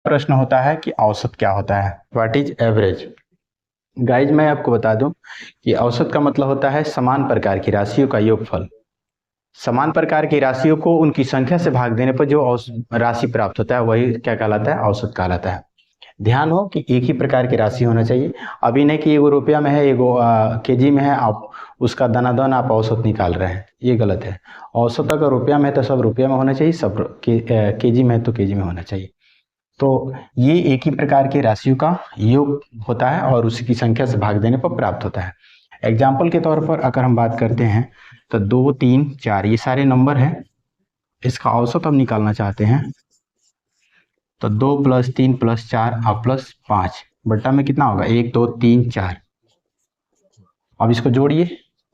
प्रश्न होता है कि औसत क्या होता है, व्हाट इज एवरेज। गाइज मैं आपको बता दूं कि औसत का मतलब होता है समान प्रकार की राशियों का योगफल। समान प्रकार की राशियों को उनकी संख्या से भाग देने पर जो राशि प्राप्त होता है वही क्या कहलाता है, औसत कहलाता है। ध्यान हो कि एक ही प्रकार की राशि होना चाहिए। अभी नहीं कि एगो रुपया में है एगो केजी में है, आप उसका दाना दाना आप औसत निकाल रहे हैं, ये गलत है। औसत अगर रुपया में है तो सब रुपया में होना चाहिए, सब केजी में है तो केजी में होना चाहिए। तो ये एक ही प्रकार की राशियों का योग होता है और उसी की संख्या से भाग देने पर प्राप्त होता है। एग्जाम्पल के तौर पर अगर हम बात करते हैं तो 2, 3, 4 ये सारे नंबर हैं, इसका औसत हम निकालना चाहते हैं तो 2 + 3 + 4 और +5 बट्टा में कितना होगा, 1, 2, 3, 4। अब इसको जोड़िए,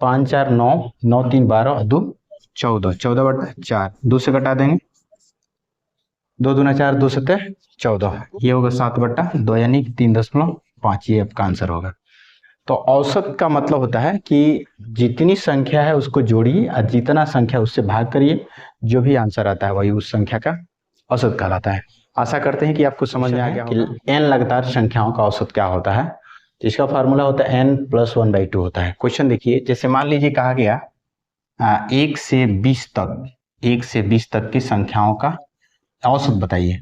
5, 4, 9, 9, 3, 12 और 2, 14, 14/4 2 से घटा देंगे, 2 दूना 4, 2 सत्ते 14, ये होगा 7/2 यानी 3.5, ये आपका आंसर होगा। तो औसत का मतलब होता है कि जितनी संख्या है उसको जोड़िए और जितना संख्या उससे भाग करिए, जो भी आंसर आता है वही उस संख्या का औसत कहलाता है। आशा करते हैं कि आपको समझ में आ गया कि n लगातार संख्याओं का औसत क्या होता है। तो इसका फार्मूला होता है n + 1/2 होता है। क्वेश्चन देखिए, जैसे मान लीजिए कहा गया 1 से 20 तक, 1 से 20 तक की संख्याओं का औसत बताइए।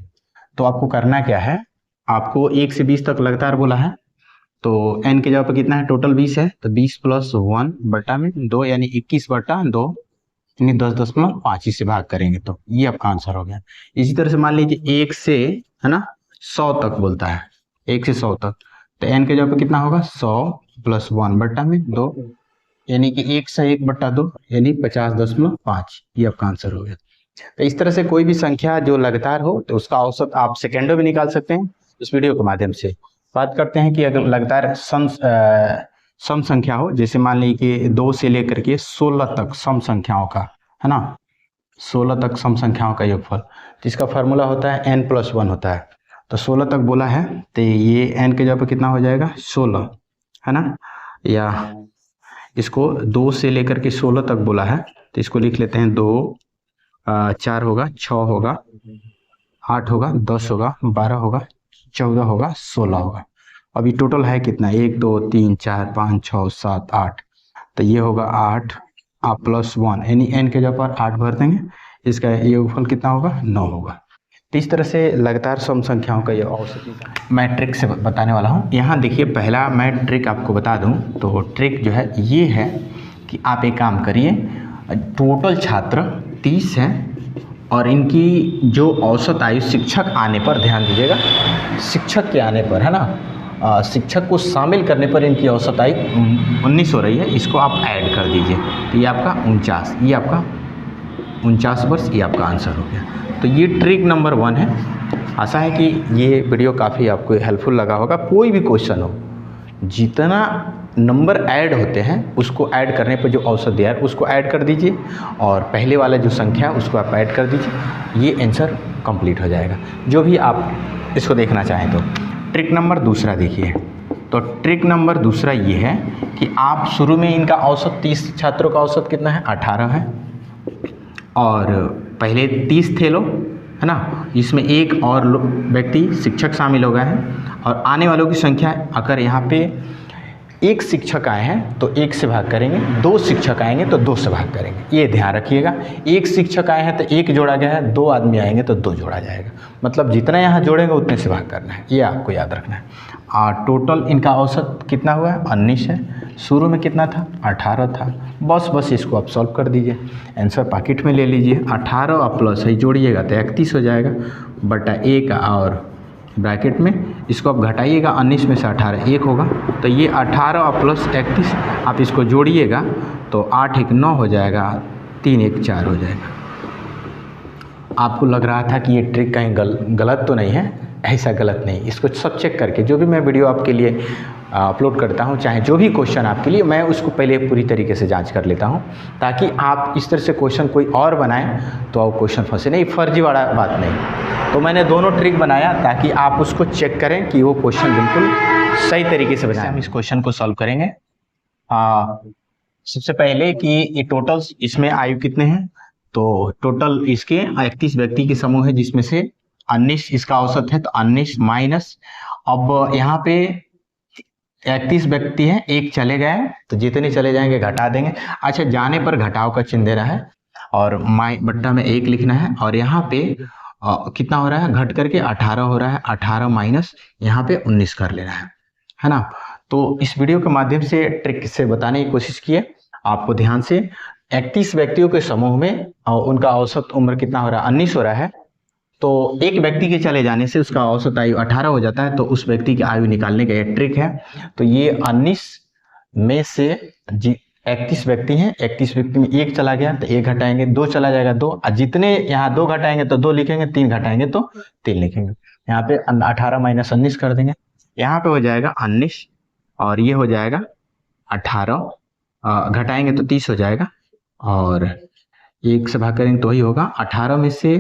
तो आपको करना क्या है, आपको 1 से 20 तक लगातार बोला है तो n की जगह पर कितना है, टोटल 20 है तो 20 + 1 बटा में 2 यानी 21/2 यानी 10.5 से भाग करेंगे तो ये आपका आंसर हो गया। इसी तरह से मान लीजिए 1 से है ना 100 तक बोलता है, 1 से 100 तक, तो n के जगह पर कितना होगा, 100 + 1 बटा में 2 यानी कि 1 से 1/2 यानी 50.5, ये आपका आंसर हो गया। तो इस तरह से कोई भी संख्या जो लगातार हो तो उसका औसत आप सेकेंडों में निकाल सकते हैं इस वीडियो के माध्यम से। बात करते हैं कि अगर लगातार सम संख्या हो, जैसे मान लीजिए कि 2 से लेकर के 16 तक सम संख्याओं का, है ना, 16 तक सम संख्याओं का योगफल, तो इसका फार्मूला होता है n + 1 होता है। तो 16 तक बोला है तो ये n के जगह पर कितना हो जाएगा, 16, है ना, या इसको 2 से लेकर के 16 तक बोला है तो इसको लिख लेते हैं 2, 4 होगा, 6 होगा, 8 होगा, 10 होगा, 12 होगा, 14 होगा, 16 होगा। अभी टोटल है कितना, 1, 2, 3, 4, 5, 6, 7, 8, तो ये होगा 8 आप +1 यानी n के जगह पर 8 भर देंगे, इसका योगफल कितना होगा, 9 होगा। तो इस तरह से लगातार सम संख्याओं का ये औसत मैं ट्रिक से बताने वाला हूँ। यहाँ देखिए, पहला मैं ट्रिक आपको बता दूँ तो ट्रिक जो है ये है कि आप एक काम करिए, टोटल छात्र 30 हैं और इनकी जो औसत आयु शिक्षक आने पर, ध्यान दीजिएगा, शिक्षक के आने पर, है ना, शिक्षक को शामिल करने पर इनकी औसत आयु 19 हो रही है, इसको आप ऐड कर दीजिए तो ये आपका 49, ये आपका 49 वर्ष, ये आपका आंसर हो गया। तो ये ट्रिक नंबर 1 है। आशा है कि ये वीडियो काफ़ी आपको हेल्पफुल लगा होगा। कोई भी क्वेश्चन हो, जितना नंबर ऐड होते हैं उसको ऐड करने पर जो औसत दिया है उसको ऐड कर दीजिए और पहले वाला जो संख्या है उसको आप ऐड कर दीजिए, ये आंसर कंप्लीट हो जाएगा। जो भी आप इसको देखना चाहें तो ट्रिक नंबर दूसरा देखिए। तो ट्रिक नंबर दूसरा ये है कि आप शुरू में इनका औसत 30 छात्रों का औसत कितना है, 18 है, और पहले 30 थे लोग, है ना, इसमें एक और व्यक्ति शिक्षक शामिल हो गए हैं और आने वालों की संख्या, अगर यहाँ पे एक शिक्षक आए हैं तो 1 से भाग करेंगे, 2 शिक्षक आएंगे तो 2 से भाग करेंगे, ये ध्यान रखिएगा। एक शिक्षक आए हैं तो 1 जोड़ा गया है, 2 आदमी आएंगे तो 2 जोड़ा जाएगा, मतलब जितना यहाँ जोड़ेंगे उतने से भाग करना है, ये आपको याद रखना है। टोटल इनका औसत कितना हुआ है, 19 है, शुरू में कितना था, 18 था, बस इसको आप सॉल्व कर दीजिए, आंसर पॉकेट में ले लीजिए। 18 और प्लस ही जोड़िएगा तो 31 हो जाएगा, बटा 1 और ब्रैकेट में इसको आप घटाइएगा, 19 में से 18 1 होगा, तो ये 18 और प्लस 31 आप इसको जोड़िएगा तो 8 1 9 हो जाएगा, 3 1 4 हो जाएगा। आपको लग रहा था कि ये ट्रिक कहीं गलत तो नहीं है, ऐसा गलत नहीं। इसको सब चेक करके जो भी मैं वीडियो आपके लिए अपलोड करता हूँ, चाहे जो भी क्वेश्चन आपके लिए, मैं उसको पहले पूरी तरीके से जांच कर लेता हूँ ताकि आप इस तरह से क्वेश्चन कोई और बनाएं तो आप क्वेश्चन फंसे नहीं, फर्जी वाला बात नहीं। तो मैंने दोनों ट्रिक बनाया ताकि आप उसको चेक करें कि वो क्वेश्चन बिल्कुल सही तरीके से बनाएं। हम इस क्वेश्चन को सॉल्व करेंगे। सबसे पहले कि ये टोटल इसमें आयु कितने हैं, तो टोटल इसके 31 व्यक्ति के समूह है जिसमें से 19 इसका औसत है, तो 19 माइनस, अब यहाँ पे 31 व्यक्ति हैं, एक चले गए तो जितने चले जाएंगे घटा देंगे। अच्छा, जाने पर घटाव का चिन्ह देना है और माइ बट्टा में 1 लिखना है, और यहाँ पे कितना हो रहा है, घट करके 18 हो रहा है, 18 माइनस यहाँ पे 19 कर लेना है ना। तो इस वीडियो के माध्यम से ट्रिक से बताने की कोशिश की है आपको ध्यान से। 31 व्यक्तियों के समूह में उनका औसत उम्र कितना हो रहा है, 19 हो रहा है, तो एक व्यक्ति के चले जाने से उसका औसत आयु 18 हो जाता है, तो उस व्यक्ति की आयु निकालने का ये ट्रिक है। तो ये 19 में से 31 व्यक्ति हैं, 31 व्यक्ति में एक चला गया तो एक घटाएंगे, 2 चला जाएगा 2, और जितने यहाँ 2 घटाएंगे तो 2 लिखेंगे, 3 घटाएंगे तो 3 लिखेंगे। यहाँ पे 18 माइनस 19 कर देंगे, यहाँ पे हो जाएगा 19 और ये हो जाएगा 18, घटाएंगे तो 30 हो जाएगा, और 1 से भाग करेंगे तो ही होगा। 18 में से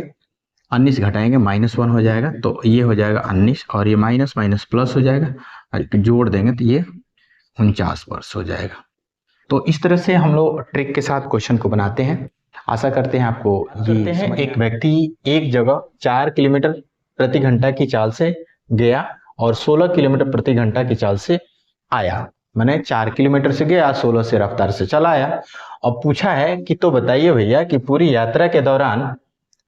19 घटाएंगे -1 हो जाएगा, तो ये हो जाएगा 19, और ये माइनस माइनस प्लस हो जाएगा, और जोड़ देंगे तो ये 49 वर्ष हो जाएगा। तो इस तरह से हम लोग ट्रिक के साथ क्वेश्चन को बनाते हैं। आशा करते हैं आपको ये हैं। एक व्यक्ति एक जगह 4 किलोमीटर प्रति घंटा की चाल से गया और 16 किलोमीटर प्रति घंटा की चाल से आया, मैंने 4 किलोमीटर से गया, 16 से रफ्तार से चला आया। अब पूछा है कि तो बताइए भैया कि पूरी यात्रा के दौरान,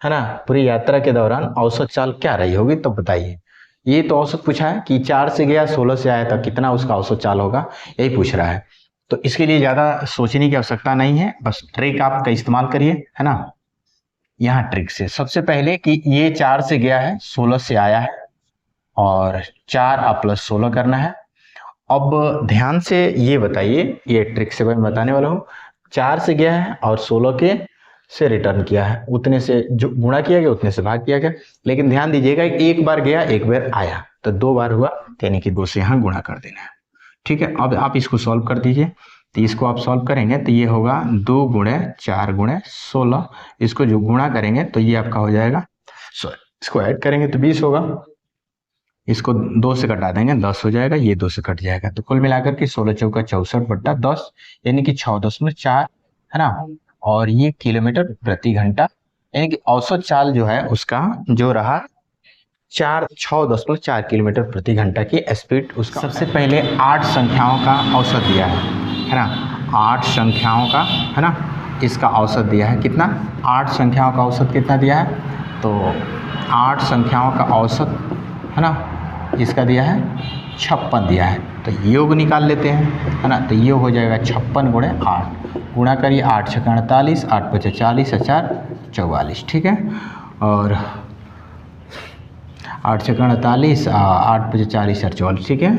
है ना, पूरी यात्रा के दौरान औसत चाल क्या रही होगी, तो बताइए। ये तो औसत पूछा है कि 4 से गया 16 से आया था, कितना उसका औसत चाल होगा, यही पूछ रहा है। तो इसके लिए ज़्यादा सोचने की आवश्यकता नहीं है, बस ट्रिक आपका इस्तेमाल करिए, है ना। यहाँ ट्रिक से सबसे पहले कि ये 4 से गया है, 16 से आया है, और 4 + 16 करना है। अब ध्यान से ये बताइए, ये ट्रिक से मैं बताने वाला हूँ। 4 से गया है और 16 के से रिटर्न किया है, उतने से जो गुणा किया गया उतने से भाग किया गया। लेकिन ध्यान दीजिएगा, एक बार गया एक बार आया, तो 2 बार हुआ, यानी कि 2 से यहाँ गुणा कर देना है। ठीक है, अब आप इसको सॉल्व कर दीजिए। तो इसको आप सॉल्व करेंगे तो ये होगा 2 × 4 × 16, इसको जो गुणा करेंगे तो ये आपका हो जाएगा, इसको ऐड करेंगे तो 20 होगा, इसको 2 से घटा देंगे 10 हो जाएगा, ये 2 से कट जाएगा, तो कुल मिलाकर के 16 चौका 64/10 यानी कि 6.4, है ना। और ये किलोमीटर प्रति घंटा, यानी कि औसत चाल जो है उसका जो रहा 6.4 किलोमीटर प्रति घंटा की स्पीड उसका। सबसे पहले 8 संख्याओं का औसत दिया है ना, 8 संख्याओं का, है ना, इसका औसत दिया है कितना, 8 संख्याओं का औसत कितना दिया है, तो 8 संख्याओं का औसत, है ना, इसका दिया है 56 दिया है। तो योग निकाल लेते हैं, है ना। तो योग हो जाएगा 56 × 8, गुणा करिए 8 × 6 = 48, 8 × 5 = 40, 4 = 44, ठीक है। और 8 × 6 = 48, 8 × 5 = 40, 4 = 44, ठीक है।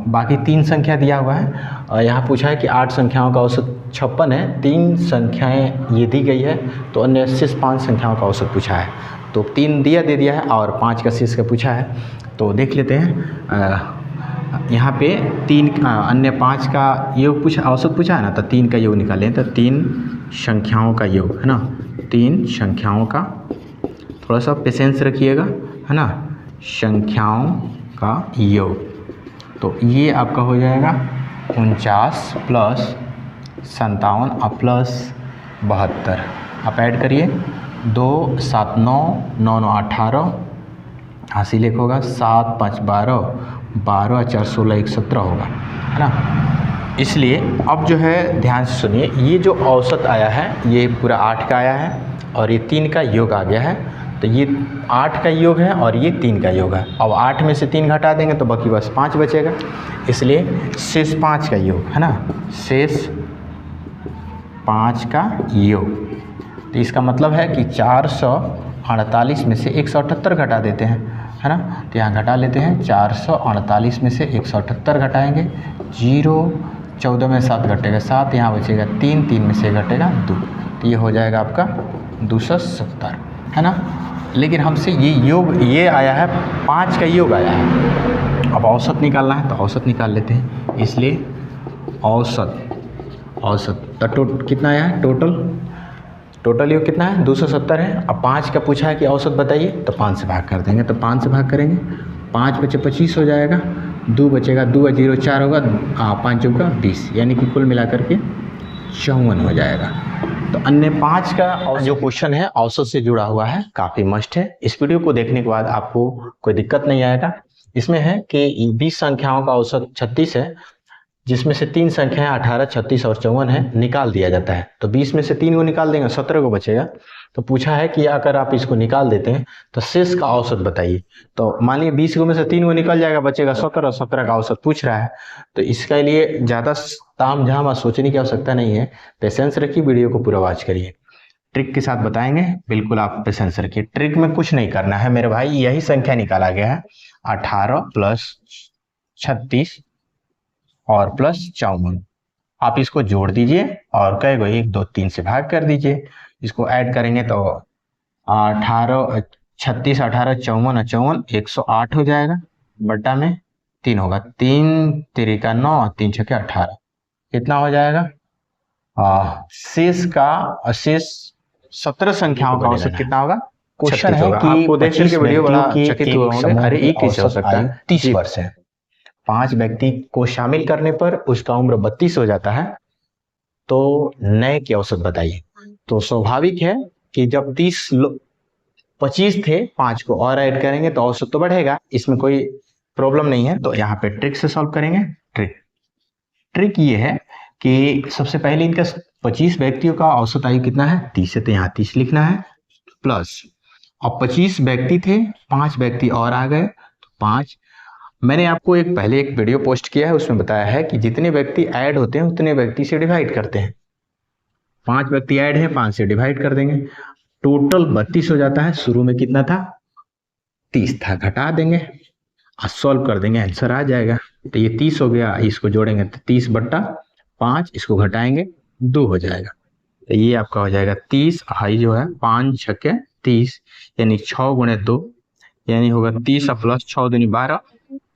बाकी 3 संख्या दिया हुआ है, यहाँ पूछा है कि 8 संख्याओं का औसत 56 है, 3 संख्याएं ये दी गई है, तो अन्य शेष 5 संख्याओं का औसत पूछा है, तो 3 दे दिया है और 5 का शेष का पूछा है। तो देख लेते हैं, यहाँ पे 3 अन्य 5 का योग पूछा, औसत पूछा है ना, तो 3 का योग निकालें, तो 3 संख्याओं का योग, है ना, 3 संख्याओं का, थोड़ा सा पेशेंस रखिएगा, है ना, संख्याओं का योग। तो ये आपका हो जाएगा 49 + 57 + 72, आप ऐड करिए, 2 7 9 9 9 18, हासी लेख होगा, 7 5 12 12 4 16 1 17 होगा, है ना। इसलिए अब जो है ध्यान से सुनिए, ये जो औसत आया है ये पूरा 8 का आया है, और ये 3 का योग आ गया है, तो ये 8 का योग है और ये 3 का योग है। अब 8 में से 3 घटा देंगे तो बाकी बस 5 बचेगा, इसलिए शेष 5 का योग, है ना, शेष 5 का योग। तो इसका मतलब है कि 448 में से 178 घटा देते हैं, है ना। तो यहाँ घटा लेते हैं, 448 में से 178 घटाएंगे, 0 14 में 7 घटेगा 7, यहाँ बचेगा 3, 3 में से घटेगा 2, तो ये हो जाएगा आपका 270, है ना। लेकिन हमसे ये योग ये आया है, 5 का योग आया है, अब औसत निकालना है, तो औसत निकाल लेते हैं। इसलिए औसत तो कितना आया है, टोटल योग कितना है, 270 है। अब 5 का पूछा है कि औसत बताइए, तो 5 से भाग कर देंगे, तो 5 से भाग करेंगे, 5 × 5 = 25 हो जाएगा, 2 बचेगा, 2 × 0 4 होगा, 5 × 20, यानी कि कुल मिलाकर के 54 हो जाएगा, तो अन्य 5 का जो क्वेश्चन है औसत से जुड़ा हुआ है, काफी मस्ट है। इस वीडियो को देखने के बाद आपको कोई दिक्कत नहीं आएगा। इसमें है कि 20 संख्याओं का औसत 36 है, जिसमें से 3 संख्याएं 18, 36 और 54 है, निकाल दिया जाता है। तो 20 में से 3 को निकाल देंगे, 17 को बचेगा। तो पूछा है कि अगर आप इसको निकाल देते हैं तो शेष का औसत बताइए। तो मान लीजिए 20 में से 3 को निकल जाएगा, बचेगा 17, 17 का औसत पूछ रहा है। तो इसके लिए ज़्यादा ताम झाम और सोचने की आवश्यकता नहीं है, पेशेंस रखिए, वीडियो को पूरा वॉच करिए। ट्रिक के साथ बताएंगे, बिल्कुल आप पेशेंस रखिए। ट्रिक में कुछ नहीं करना है मेरे भाई, यही संख्या निकाला गया है, 18 प्लस 36 और प्लस 54। आप इसको जोड़ दीजिए और कई गो 1, 2, 3 से भाग कर दीजिए। इसको ऐड करेंगे तो 18, 36, 18, 54, 54, 108 हो जाएगा, बट्टा में 3 होगा। 3 तिरिका 9, 3 छक्के 18, कितना हो जाएगा? शेष 17 संख्याओं का औसत कितना होगा? क्वेश्चन है कि आपको देख करके वीडियो बड़ा चकित होंगे, अरे एक कैसे हो सकता है? 30 वर्ष है। 5 व्यक्ति को शामिल करने पर उसका उम्र 32 हो जाता है। तो नए की औसत बताइए। तो स्वाभाविक है कि जब 25 थे, 5 को और ऐड करेंगे तो औसत तो बढ़ेगा, इसमें कोई प्रॉब्लम नहीं है। तो यहाँ पे ट्रिक से सॉल्व करेंगे। ट्रिक ये है कि सबसे पहले इनका 25 व्यक्तियों का औसत आयु कितना है? 30 है, तो यहाँ 30 लिखना है, प्लस अब 25 व्यक्ति थे, 5 व्यक्ति और आ गए तो 5। मैंने आपको पहले एक वीडियो पोस्ट किया है, उसमें बताया है कि जितने व्यक्ति ऐड होते हैं उतने व्यक्ति से डिवाइड करते हैं। 5 व्यक्ति ऐड है, 5 से डिवाइड कर देंगे, टोटल 32 हो जाता है। शुरू में कितना था? 30 था, घटा देंगे और सॉल्व कर देंगे, आंसर आ जाएगा। तो ये 30 हो गया, इसको जोड़ेंगे तो 30 बट्टा 5, इसको घटाएंगे 2 हो जाएगा। तो ये आपका हो जाएगा 30, हाई जो है 5 छक्के 30, यानी 6 गुणे 2, यानी होगा 30 प्लस 6 दूनी 12,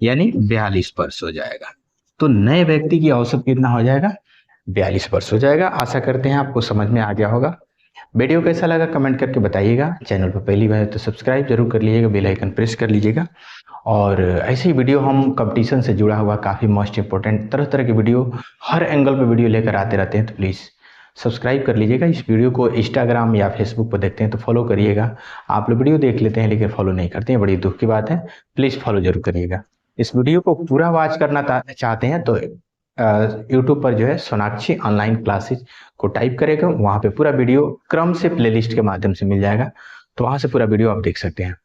यानी 42 वर्ष हो जाएगा। तो नए व्यक्ति की औसत कितना हो जाएगा? 42 वर्ष हो जाएगा। आशा करते हैं आपको समझ में आ गया होगा। वीडियो कैसा लगा कमेंट करके बताइएगा। चैनल पर पहली बार है तो सब्सक्राइब जरूर कर लीजिएगा, बेल आइकन प्रेस कर लीजिएगा। और ऐसे ही वीडियो हम कंपटीशन से जुड़ा हुआ काफ़ी मोस्ट इंपॉर्टेंट तरह तरह के वीडियो, हर एंगल पे वीडियो लेकर आते रहते हैं, तो प्लीज़ सब्सक्राइब कर लीजिएगा। इस वीडियो को इंस्टाग्राम या फेसबुक पर देखते हैं तो फॉलो करिएगा। आप लोग वीडियो देख लेते हैं लेकिन फॉलो नहीं करते हैं, बड़ी दुख की बात है। प्लीज़ फॉलो जरूर करिएगा। इस वीडियो को पूरा वॉच करना चाहते हैं तो यूट्यूब पर जो है सोनाक्षी ऑनलाइन क्लासेज को टाइप करेगा, वहाँ पे पूरा वीडियो क्रम से प्लेलिस्ट के माध्यम से मिल जाएगा, तो वहाँ से पूरा वीडियो आप देख सकते हैं।